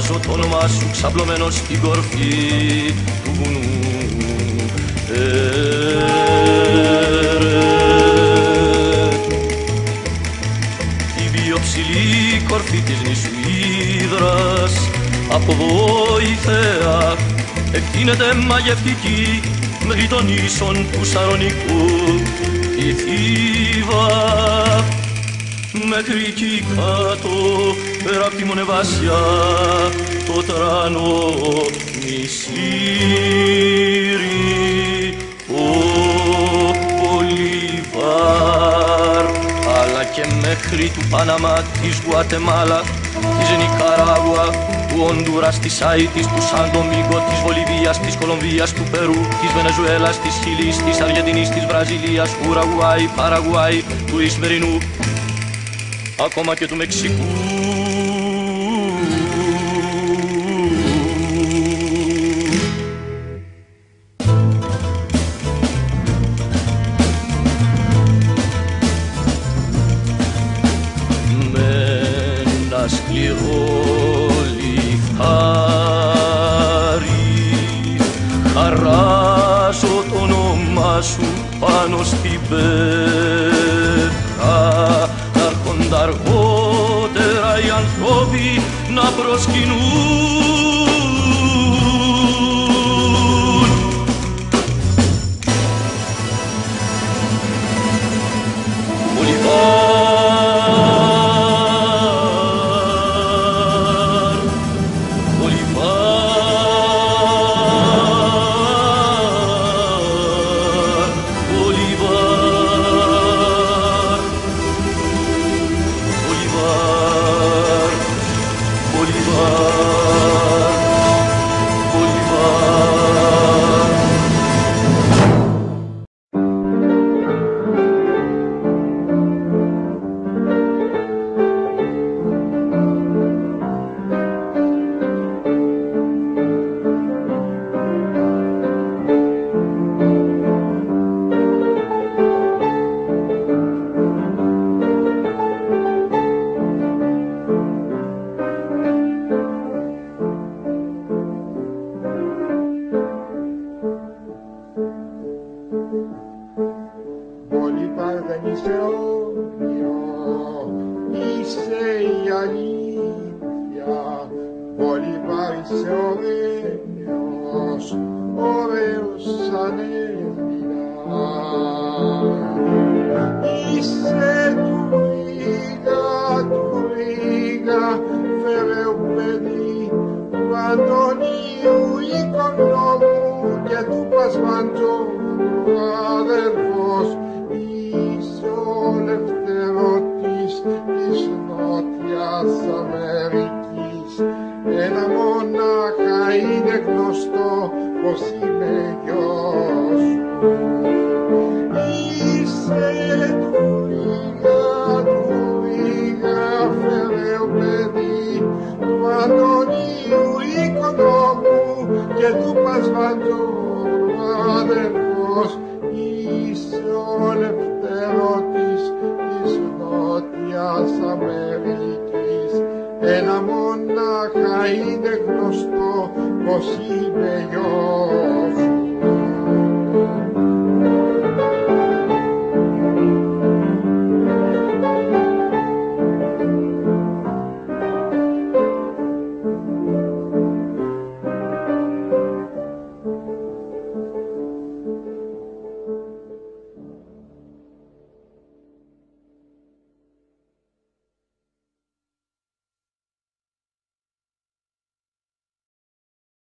διαβάζω το όνομά σου ξαπλωμένο στην κορφή του βουνού. Η πιο ψηλή κορφή της νήσου Ύδρας από βοηθέα εκτείνεται μαγευτική μέχρι των ίσων του Σαρονικού. Η Θήβα μέχρι εκεί κάτω πέρα απ' τη Μονεβάσια το τρανό νησίρι ο Μπολίβαρ, αλλά και μέχρι του Παναμά, της Γουατεμάλα, της Νικαράγουα, του Ονδούρας, της Αίτης, του Σαν Ντομίνγκο, της Βολιβίας, της Κολομβίας, του Περού, της Βενεζουέλας, της Χιλής, της Αργεντινής, της Βραζιλίας, Ουρουγουάη, Παραγουάη, του Ισημερινού, ακόμα και του Μεξικού. Με ένα σκληρό λιχτάρι χαράζω το όνομά σου πάνω στην πέτρα, να έρχονται αργότερα οι ανθρώποι να προσκυνούν. Μπολίβαρ δεν είσαι όνειρο, είσαι η αλήθεια. Μπολίβαρ είσαι ωραίος, ωραίος σαν Έλληνα. Είσαι του Ρίγα, φερέου παιδί, του Αντωνίου οικονόμου και του Πασμαντζού αδερφός. Είσαι ο ελευθερώτης της Νότιας Αμερικής. Ένα μονάχα είναι γνωστό πως είμαι γιος σου. Είσαι του Ρίγα, φερέου παιδί, του Αντωνίου οικονόμου και του Πασμαντζού αδερφός. Είσαι ο ελευθερώτης της Νότιας Αμερικής. Ένα μονάχα είναι γνωστό πως είμαι γιος σου.